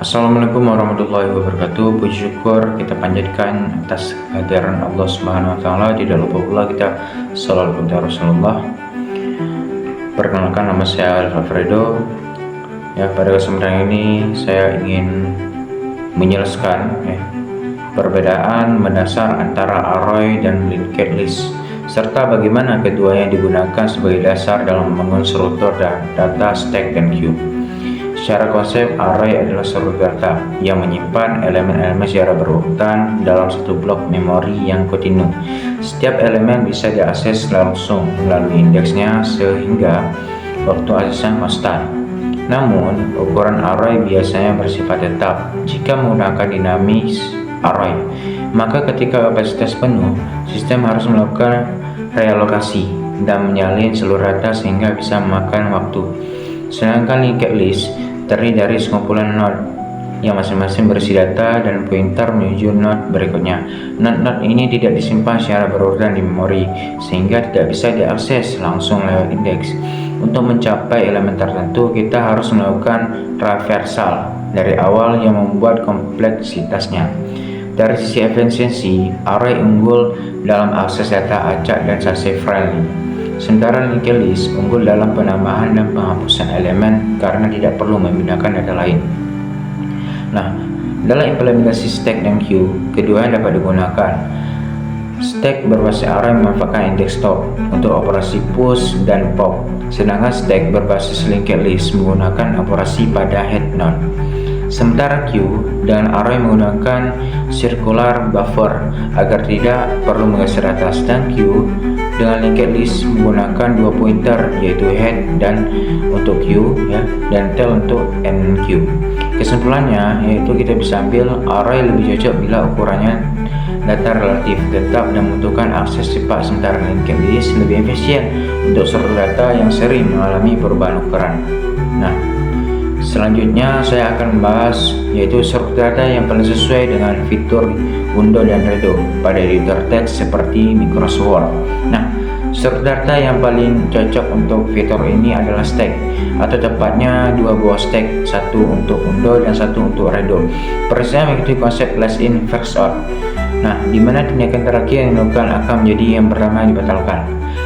Assalamualaikum warahmatullahi wabarakatuh. Puji syukur kita panjatkan atas kehadiran Allah Subhanahu wa taala. Tidak lupa pula kita shalawat kepada Rasulullah. Perkenalkan, nama saya Alfredo. Ya, pada kesempatan ini saya ingin menjelaskan perbedaan mendasar antara array dan linked list, serta bagaimana keduanya digunakan sebagai dasar dalam membangun struktur dan data stack dan queue. Secara konsep, array adalah struktur data yang menyimpan elemen-elemen secara berurutan dalam satu blok memori yang kontinu. Setiap elemen bisa diakses langsung melalui indeksnya sehingga waktu aksesnya konstan. Namun, ukuran array biasanya bersifat tetap. Jika menggunakan dinamis array, maka ketika kapasitas penuh, sistem harus melakukan realokasi dan menyalin seluruh data sehingga bisa memakan waktu. Sedangkan linked list terdiri dari sekumpulan node yang masing-masing berisi data dan pointer menuju node berikutnya. Node-node ini tidak disimpan secara berurutan di memori sehingga tidak bisa diakses langsung lewat indeks. Untuk mencapai elemen tertentu, kita harus melakukan traversal dari awal yang membuat kompleksitasnya. Dari sisi efisiensi, array unggul dalam akses data acak dan safe friendly. Sementara linked list unggul dalam penambahan dan penghapusan elemen karena tidak perlu memindahkan data lain. Nah, dalam implementasi stack dan queue, keduanya dapat digunakan. Stack berbasis array memanfaatkan indeks top untuk operasi push dan pop, sedangkan stack berbasis linked list menggunakan operasi pada head node. Sementara queue dengan array menggunakan circular buffer agar tidak perlu menggeser data, sedang queue dengan linked list menggunakan dua pointer yaitu head dan untuk queue dan tail untuk enqueue. Kesimpulannya yaitu kita bisa ambil array lebih cocok bila ukurannya data relatif tetap dan membutuhkan akses cepat, sementara linked list lebih efisien untuk struktur data yang sering mengalami perubahan ukuran. Nah, selanjutnya saya akan membahas yaitu struktur data yang paling sesuai dengan fitur Windows dan Redo pada editor teks seperti Microsoft Word. Nah, struktur data yang paling cocok untuk fitur ini adalah stack, atau tepatnya dua buah stack, satu untuk Windows dan satu untuk Redo. Persisnya mengikuti konsep last in first out. Nah, di mana tindakan terakhir yang dilakukan akan menjadi yang pertama yang dibatalkan.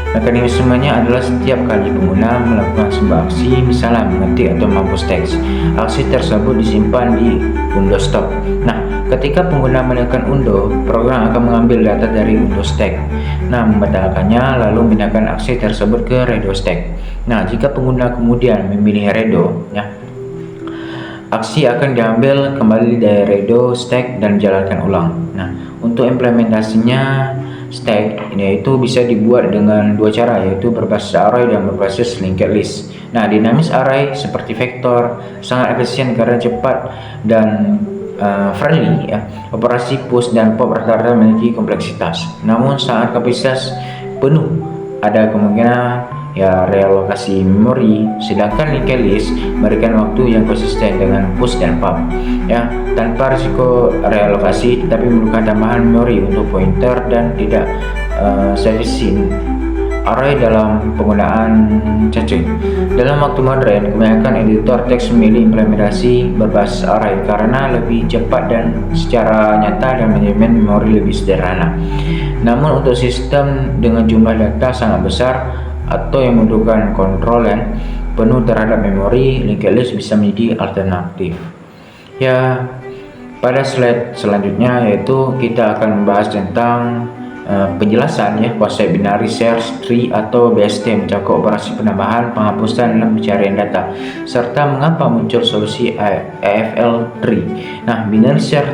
Mekanismenya adalah setiap kali pengguna melakukan sebuah aksi, misalnya mengetik atau menghapus teks, aksi tersebut disimpan di Windows Top. Nah, ketika pengguna menekan undo, program akan mengambil data dari Windows Stack. Nah, membatalkannya lalu memindahkan aksi tersebut ke Redo Stack. Nah, jika pengguna kemudian memilih Redo, aksi akan diambil kembali dari Redo Stack dan dijalankan ulang. Nah, untuk implementasinya stack ini itu bisa dibuat dengan dua cara, yaitu berbasis array dan berbasis linked list. Nah, dinamis array seperti vektor sangat efisien karena cepat dan friendly. Operasi push dan pop rata-rata memiliki kompleksitas. Namun saat kapasitas penuh ada kemungkinan realokasi memori, sedangkan linked list memberikan waktu yang konsisten dengan push dan pop tanpa risiko realokasi, tetapi memerlukan tambahan memori untuk pointer dan tidak sufficient array dalam penggunaan cacing. Dalam waktu modern, kebanyakan editor teks memilih implementasi berbasis array karena lebih cepat dan secara nyata dan manajemen memori lebih sederhana. Namun untuk sistem dengan jumlah data sangat besar atau yang membutuhkan kontrol yang penuh terhadap memori, linked list bisa menjadi alternatif. Pada slide selanjutnya yaitu kita akan membahas tentang penjelasan konsep binary search tree atau BST mencakup operasi penambahan, penghapusan, dan pencarian data, serta mengapa muncul solusi AFL tree. Nah, binary search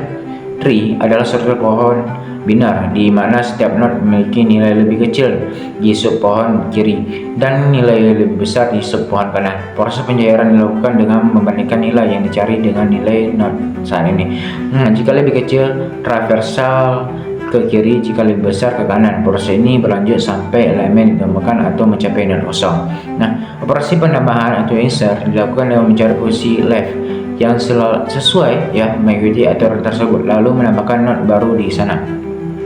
tree adalah struktur pohon binar di mana setiap node memiliki nilai lebih kecil di sub pohon kiri dan nilai lebih besar di sub pohon kanan. Proses pencairan dilakukan dengan membandingkan nilai yang dicari dengan nilai node saat ini. Jika lebih kecil, traversal ke kiri, jika lebih besar ke kanan. Proses ini berlanjut sampai elemen ditemukan atau mencapai node kosong. Nah, operasi penambahan atau insert dilakukan dengan mencari posisi left yang sesuai mengikuti aturan tersebut, lalu menambahkan node baru di sana.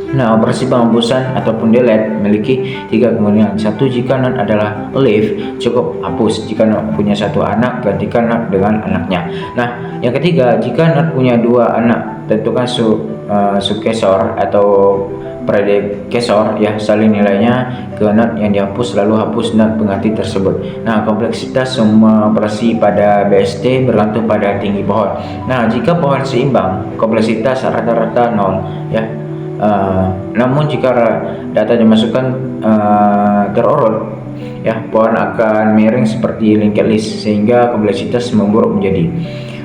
Nah, operasi penghapusan ataupun delete memiliki 3 kemungkinan. Satu, jika not adalah leave, cukup hapus. Jika not punya 1 anak, gantikan not dengan anaknya. Nah, yang ketiga, jika not punya 2 anak, tentukan sukesor atau predekesor ya, salin nilainya ke not yang dihapus, lalu hapus not pengganti tersebut. Nah, kompleksitas semua operasi pada BST bergantung pada tinggi pohon. Nah, jika pohon seimbang, kompleksitas rata-rata 0 ya. Namun jika data dimasukkan terurut ya, pohon akan miring seperti linked list sehingga kompleksitas memburuk menjadi.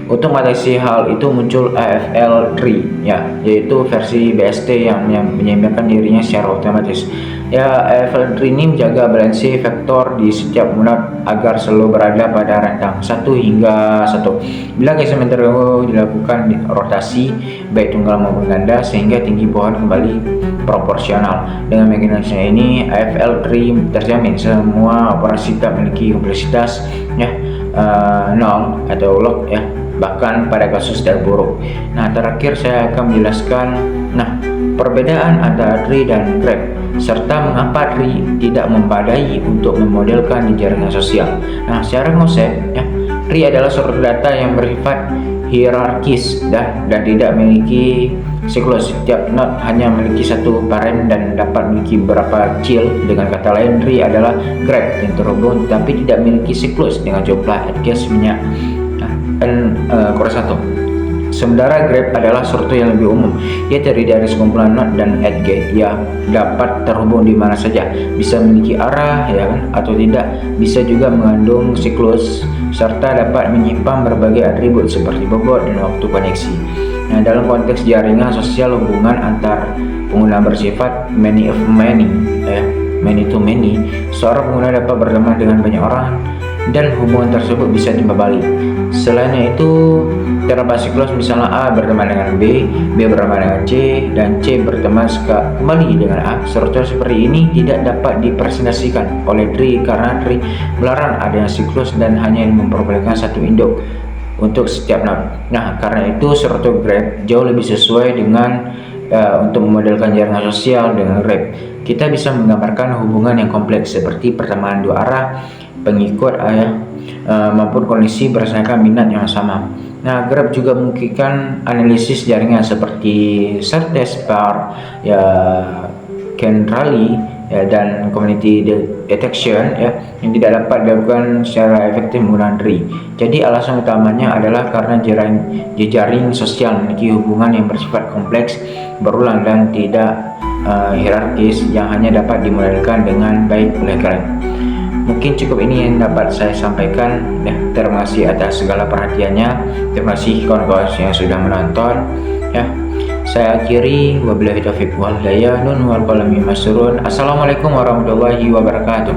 Untuk mengatasi hal itu muncul AFL tree ya, yaitu versi BST yang menyeimbangkan dirinya secara otomatis. Ya, AFL tree ini menjaga balansi vektor di setiap not agar selalu berada pada rentang 1 hingga 1. Bila geseran terganggu, dilakukan rotasi baik tunggal maupun ganda sehingga tinggi pohon kembali proporsional. Dengan mekanisme ini AFL tree terjamin semua operasi tak memiliki kompleksitas ya, 0 atau log ya, bahkan pada kasus terburuk. Nah, terakhir saya akan menjelaskan perbedaan antara tree dan graph serta mengapa tree tidak memadai untuk memodelkan di jaringan sosial. Nah, secara konsep ya, tree adalah suatu data yang bersifat hierarkis dan tidak memiliki siklus. Setiap node hanya memiliki 1 parent dan dapat memiliki beberapa child. Dengan kata lain, tree adalah graph yang terhubung tetapi tidak memiliki siklus dengan jumlah edges minyak N-1. Sementara graph adalah suatu yang lebih umum. Ia terdiri dari sekumpulan node dan edge yang dapat terhubung di mana saja, bisa memiliki arah ya kan, atau tidak, bisa juga mengandung siklus serta dapat menyimpan berbagai atribut seperti bobot dan waktu koneksi. Nah, dalam konteks jaringan sosial, hubungan antar pengguna bersifat many of many many to many. Seorang pengguna dapat berteman dengan banyak orang dan hubungan tersebut bisa dibalik. Selainnya itu, terdapat siklus, misalnya A berteman dengan B, B berteman dengan C, dan C berteman kembali dengan A. Struktur seperti ini tidak dapat dipresentasikan oleh tree karena tree melarang adanya siklus dan hanya memperbolehkan 1 induk untuk setiap node. Nah, karena itu struktur graph jauh lebih sesuai dengan untuk memodelkan jaringan sosial. Dengan graph kita bisa menggambarkan hubungan yang kompleks seperti pertemanan 2 arah, pengikut maupun kondisi berdasarkan minat yang sama. Nah, graph juga memungkinkan analisis jaringan seperti search bar ya, Kenrally ya, dan community detection ya, yang tidak dapat dilakukan secara efektif menggunakan tree. Jadi alasan utamanya adalah karena jejaring sosial memiliki hubungan yang bersifat kompleks, berulang dan tidak hierarkis yang hanya dapat dimodelkan dengan baik oleh kalian. Mungkin cukup ini yang dapat saya sampaikan ya. Terima kasih atas segala perhatiannya. Terima kasih kawan-kawan yang sudah menonton ya. Saya akhiri, wabillahi taufiq wal hidayah. Assalamualaikum warahmatullahi wabarakatuh.